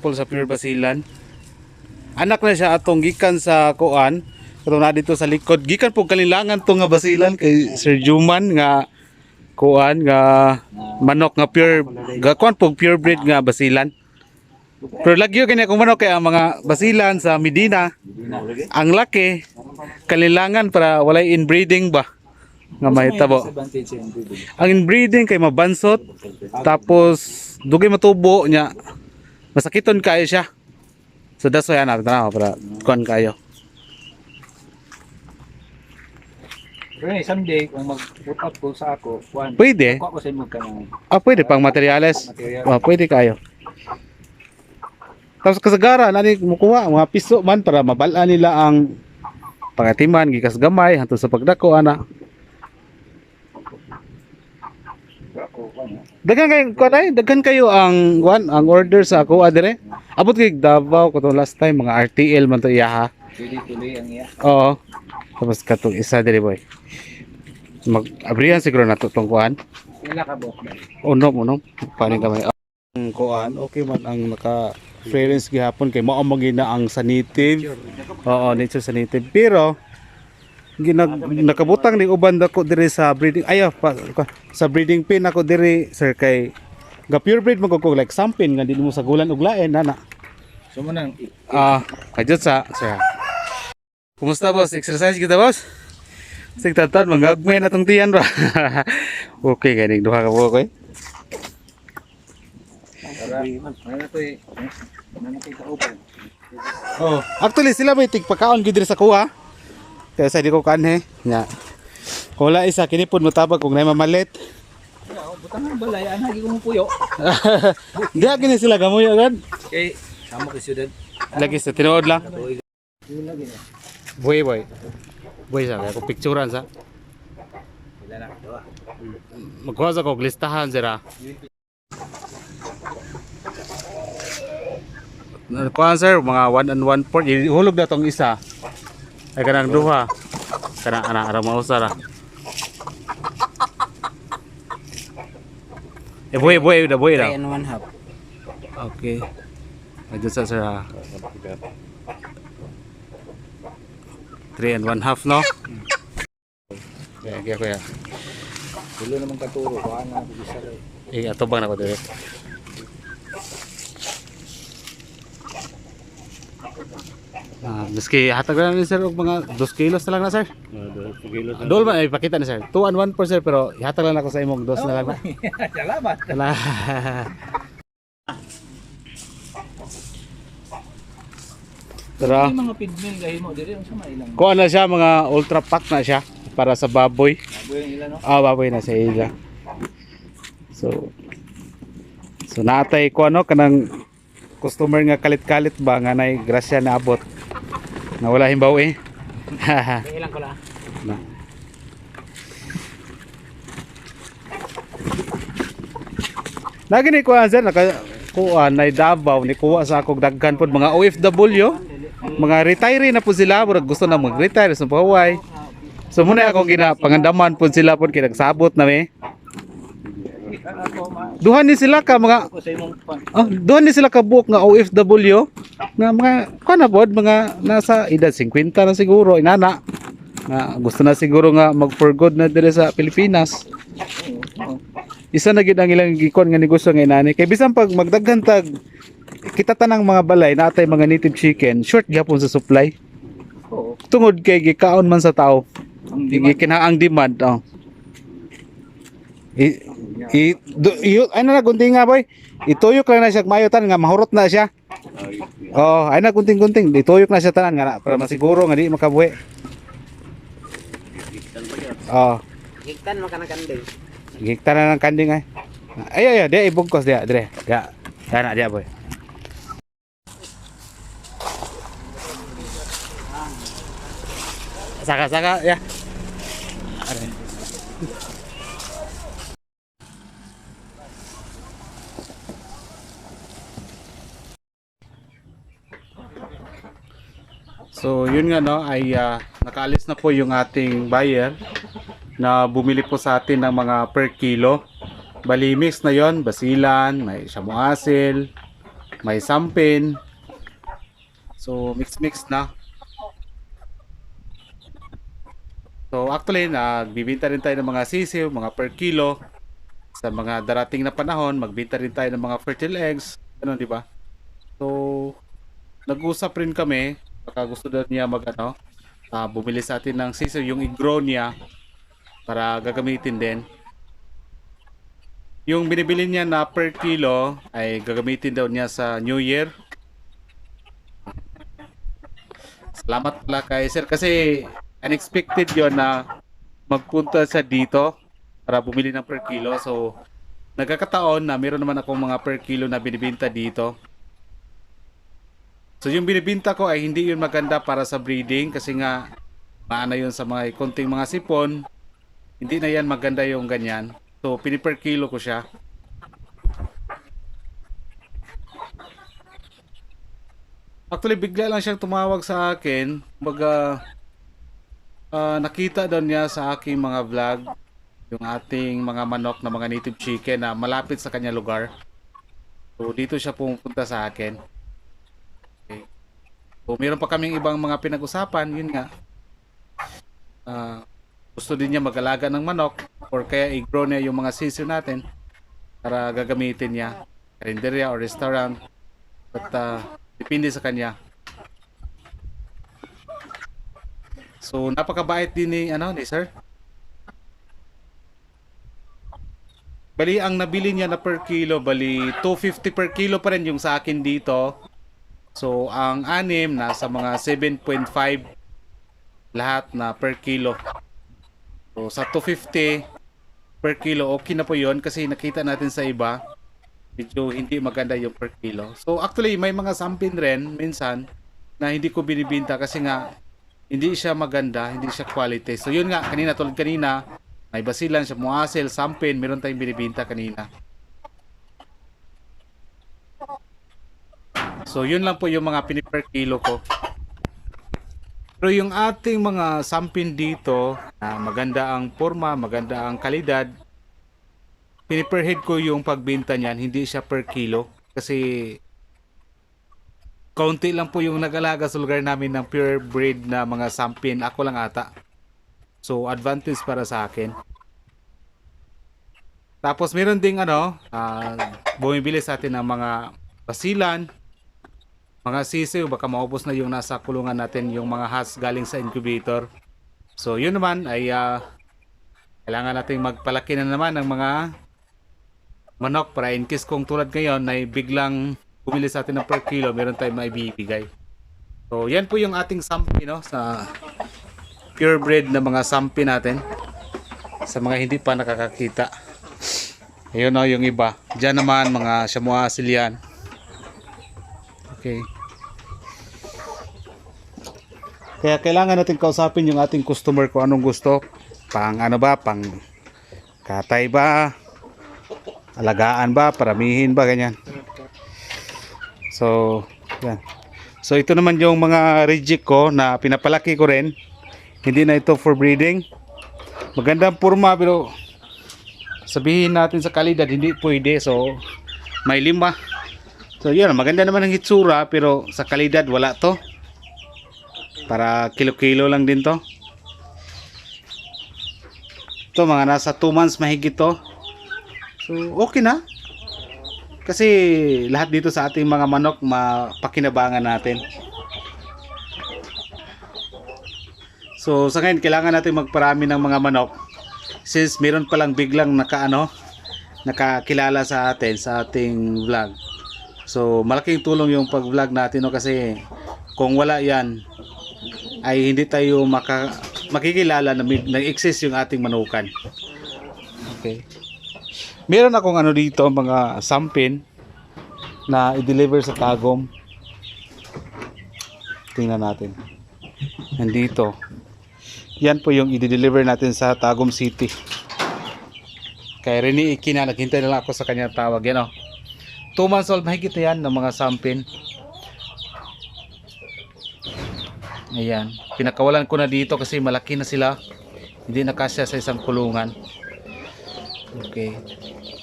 sample sa pure basilan. Anak na siya atong gikan sa kuan. Kato na dito sa likod. Gikan po kalilangan to nga basilan kay Sir Juman nga kuan nga manok nga pure kuan po pure breed nga basilan. Pero lagyo kanya kung manok kay ang mga basilan sa Medina ang laki kalilangan para walay inbreeding ba nga may tabo. Ang inbreeding kay mabansot tapos dugay matubo nya masakiton kayo siya. So that's why anak na para kuan kayo. Pero someday kung mag-put up ko sa ako, kuan. Pwede. Kuha ko sa imong kanang Pwede pang materyales. Pwede kayo. Tapos kasagaran ani mukuha mga piso man para mabal-an nila ang pangatiman gikas gamay hantud sa pagdako ana. Daghan kayo ang ang order sa ako adire. Abot kay Davao kato last time mga RTL man to iya ha. tuloy ang iya. Oo. Tapos katong isa dire boy. Mag-abrihan siguro na to tong kuan. Wala ka boss. Unom. Paano gamay. Ang kuan okay man ang naka reference gihapon kay mao magina ang sa native. Oo, nature sa native. Pero nakabutang ni uban dako diri sa breeding sa breeding pen ako diri sir kay ga pure breed magkog like sampin nga di mo sa gulan ug lain nana. So mo nang Kajut sa sir. Kumusta boss? Exercise kita boss? Sig tatad mangagmay na tong tiyan ba. Okay gani duha ka po okay. Actually sila may tigpakaon gid diri sa kuha. Kaya sa di ko kanhe nya. Wala isa kini pud motabag kung nay mamalit. butang ang balay ana gi ko puyo. Diha gini sila gamoy agad. Kay sama ko syudad. Lagi sa tinuod lang. Boy. Boy sa ko picturean sa. Wala na to. Magkuha sa ko listahan sira. Kuha sir mga 1 and 1/4 ihulog na tong isa. Ay kanang duha. Kana ana ara mausa ra. Boy daw. 3 and 1 half. Okay. Adjust sa sir ha. 3 and 1 half no? Kuya. Dulo naman katuro ko ana bisa ray. Atubang na ko dire. Miski hatag na ni sir og mga 2 kilos na lang na sir. 2 kilos. Dol man ay pakita ni sir. 2 and 1 per sir pero ihatag lang ako sa imong 2 na lang na. Salamat. Tara. Yung mga feedmill gahi mo dire unsa man ilang. Kuha na siya mga ultra pack na siya para sa baboy. Baboy ang ila no. Baboy na sa ila. So natay ko ano kanang customer nga kalit-kalit ba nga nay grasya na abot. Na wala himbaw eh. Ilang ko la. Na. Lagi ni kuha sir kuha na Davao ni kuha sa akong daghan pod mga OFW, mga retiree na po sila, murag gusto na mag-retire sa Hawaii. So muna akong ginapangandaman pod sila pod kay nagsabot na me. Duhan ni sila ka mga duhan ni sila ka buok nga OFW nga mga kana pod mga nasa edad 50 na siguro inana. Na gusto na siguro nga mag for good na dire sa Pilipinas. Isa na gid ang ilang gikon nga negosyo nga inani kay bisan pag magdaghan tag kita tanang mga balay natay mga native chicken short gyapon sa supply. Tungod kay gikaon man sa tao. Ang demand ay na gunting nga boy. Ituyok lang na siya mayutan nga mahurot na siya. Ay na gunting-gunting ituyok na siya tanan nga para masiguro nga di makabuhi. Higtan mo kanang kanding. Higtan na ng kanding ay. Ay dia ibugkos dia dire. Dia. Kana dia boy. Saka ya. So yun nga no ay nakaalis na po yung ating buyer na bumili po sa atin ng mga per kilo. Bali mix na yon, basilan, may shamu asil, may sampin. So mix na. So actually nagbibenta rin tayo ng mga sisiw, mga per kilo. Sa mga darating na panahon, magbenta rin tayo ng mga fertile eggs, ano, di ba? So nag-usap rin kami, baka gusto daw niya bumili sa atin ng sisiw, yung i-grow niya para gagamitin din. Yung binibili niya na per kilo ay gagamitin daw niya sa New Year. Salamat pala kay sir kasi unexpected yon na magpunta sa dito para bumili ng per kilo. So nagkakataon na meron naman akong mga per kilo na binibenta dito. So yung binibenta ko ay hindi yun maganda para sa breeding kasi nga maana yun sa mga konting mga sipon. Hindi na yan maganda yung ganyan. So piniper kilo ko siya. Actually bigla lang siyang tumawag sa akin. Baga nakita daw niya sa aking mga vlog yung ating mga manok na mga native chicken na malapit sa kanya lugar. So dito siya pumunta sa akin. Okay. So meron pa kaming ibang mga pinag-usapan, yun nga. Gusto din niya mag-alaga ng manok or kaya i-grow niya yung mga sisiw natin para gagamitin niya karinderya or restaurant. But depende sa kanya. So napakabait din ni sir. Bali ang nabili niya na per kilo, bali 250 per kilo pa rin yung sa akin dito. So ang anim nasa mga 7.5 lahat na per kilo. So sa 250 per kilo okay na po yon kasi nakita natin sa iba medyo hindi maganda yung per kilo. So actually may mga sampin rin minsan na hindi ko binibenta kasi nga hindi siya maganda, hindi siya quality. So yun nga tulad kanina may basilan siya, muasel, sampin, meron tayong binibenta kanina. So yun lang po yung mga piniper kilo ko. Pero yung ating mga sampin dito, maganda ang forma, maganda ang kalidad. Piniper head ko yung pagbenta niyan, hindi siya per kilo. Kasi kaunti lang po yung nag-alaga sa lugar namin ng pure breed na mga sampin. Ako lang ata. So advantage para sa akin. Tapos meron ding bumibili sa atin ng mga basilan, mga sisiw, baka maubos na yung nasa kulungan natin, yung mga hats galing sa incubator. So yun naman ay kailangan natin magpalaki na naman ng mga manok para in case kung tulad ngayon ay biglang bumili sa atin ng per kilo, meron tayong maibibigay. So yan po yung ating sampi sa purebred na mga sampi natin sa mga hindi pa nakakakita. Ayun yung iba. Diyan naman mga Chamois Sicilian. Okay. Kaya kailangan natin kausapin yung ating customer kung anong gusto. Pang pang katay ba? Alagaan ba? Paramihin ba? Ganyan. So, yan. So, ito naman yung mga reject ko na pinapalaki ko rin. Hindi na ito for breeding. Magandang forma pero sabihin natin sa kalidad hindi pwede. So, may 5. So yun, maganda naman ang hitsura pero sa kalidad wala to. Para kilo-kilo lang din to. Ito mga nasa 2 months mahigit to. So okay na. Kasi lahat dito sa ating mga manok mapakinabangan natin. So sa ngayon kailangan natin magparami ng mga manok. Since meron palang biglang nakakilala sa atin sa ating vlog. So malaking tulong yung pag-vlog natin kasi kung wala yan ay hindi tayo makikilala na nag-exist yung ating manukan. Okay. Meron akong dito mga sampin na i-deliver sa Tagum. Tingnan natin. Nandito. Yan po yung i-deliver natin sa Tagum City. Kay Rene Ikina, naghintay na lang ako sa kanya tawag. 2 months old mahigit na yan ng mga sampin. Ayan. Pinakawalan ko na dito kasi malaki na sila. Hindi na kasya sa isang kulungan. Okay.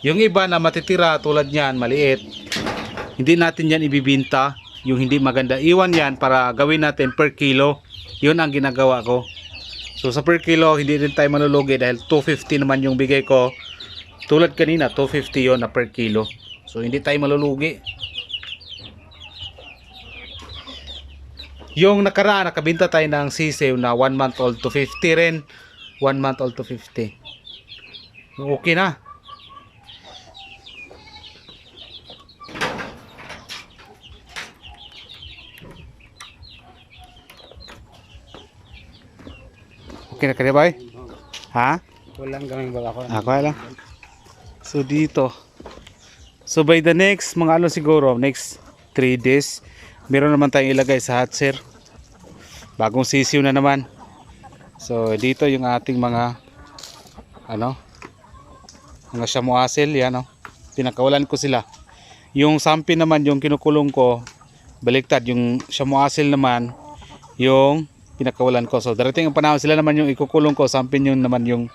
Yung iba na matitira tulad niyan, maliit. hindi natin yan ibibinta, yung hindi maganda. Iwan yan para gawin natin per kilo. Yun ang ginagawa ko. So sa per kilo, hindi rin tayo malulugi dahil 250 naman yung bigay ko. Tulad kanina, 250 yon na per kilo. So hindi tayo malulugi. Yung nakaraan, nakabinta tayo ng sisiw na 1 month old to 50 rin. 1 month old to 50. Okay na. Okay na kaya ba? Ha? Walang gaming baga ko. Ako lang. So dito. So by the next mga ano siguro, next 3 days, meron naman tayong ilagay sa hatcher. Bagong sisiw na naman. So dito yung ating mga ano, mga shamuasil, yan oh. Pinakawalan ko sila. Yung sampi naman yung kinukulong ko, baliktad yung shamuasil naman yung pinakawalan ko. So darating ang panahon, sila naman yung ikukulong ko, sampin yun naman yung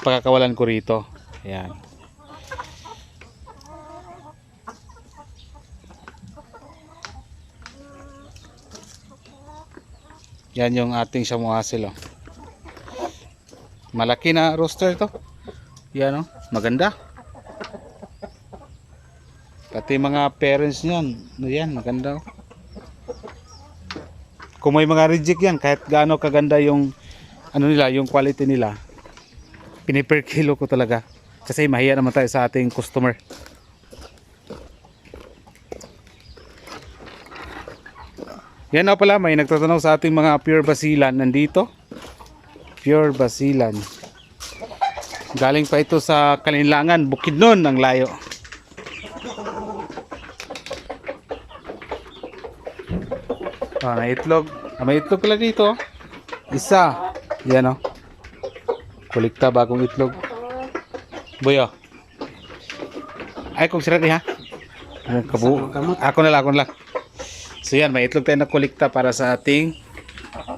pagkakawalan ko rito. Ayan. Yan yung ating shamuasil oh. Malaki na rooster to. Yan oh, maganda. Pati mga parents niyan, yan maganda oh. Kung may mga reject yan, kahit gaano kaganda yung ano nila, yung quality nila, piniper kilo ko talaga. Kasi mahiya naman tayo sa ating customer. Yan na pala, may nagtatanong sa ating mga pure basilan nandito. Pure basilan. Galing pa ito sa Kalinlangan, Bukidnon, ang layo. Ah, may itlog. Ah, may itlog pala dito. Isa. Yan oh. Kulikta bagong itlog. Boyo. Ay, kung sirat ha. Ako na lang. So yan, may itlog tayo na kulikta para sa ating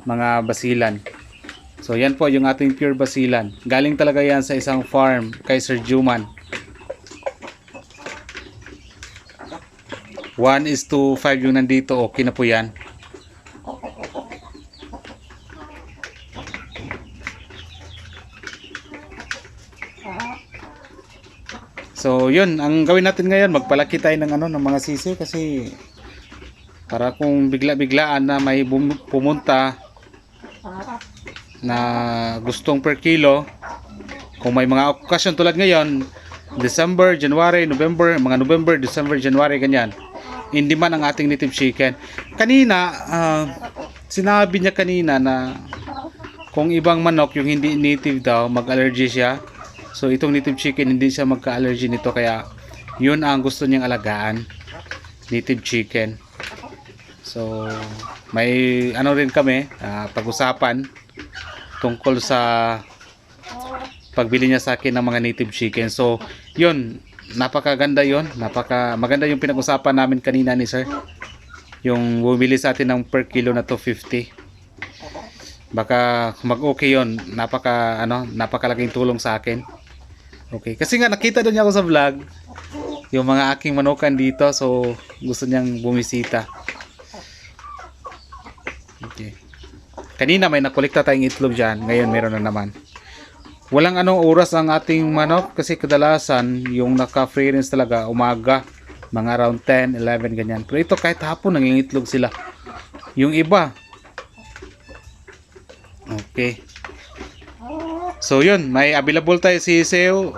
mga basilan. So yan po yung ating pure basilan. Galing talaga yan sa isang farm kay Sir Juman. 1:5 yung nandito. Okay na po yan. So yun, ang gawin natin ngayon, magpalaki tayo ng ano, ng mga sisiw kasi para kung bigla-biglaan na may pumunta na gustong per kilo, kung may mga okasyon tulad ngayon, December, January, November, mga November, December, January, ganyan, hindi man ang ating native chicken. Kanina, sinabi niya kanina na kung ibang manok yung hindi native daw, mag-allergy siya. So itong native chicken hindi siya magka-allergy nito, kaya yun ang gusto niyang alagaan, native chicken. So may ano rin kami pag-usapan tungkol sa pagbili niya sa akin ng mga native chicken. So yun, napakaganda yun, maganda yung pinag-usapan namin kanina ni sir, yung bumili sa atin ng per kilo na 250. Baka mag-okay yun, napakalaking tulong sa akin. Okay, kasi nga nakita doon niya ako sa vlog yung mga aking manukan dito, so gusto niyang bumisita. Okay. Kanina may nakolekta tayong itlog dyan, ngayon meron na naman. Walang anong oras ang ating manok kasi kadalasan yung naka-free range talaga umaga, mga around 10, 11 ganyan. Pero ito kahit hapon nangingitlog sila. Yung iba. Okay. So yun, may available tayo sisiw,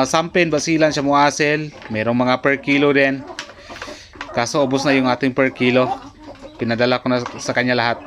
sampin, basilan, shamuasil, merong mga per kilo din. Kaso ubos na yung ating per kilo. Pinadala ko na sa kanya lahat.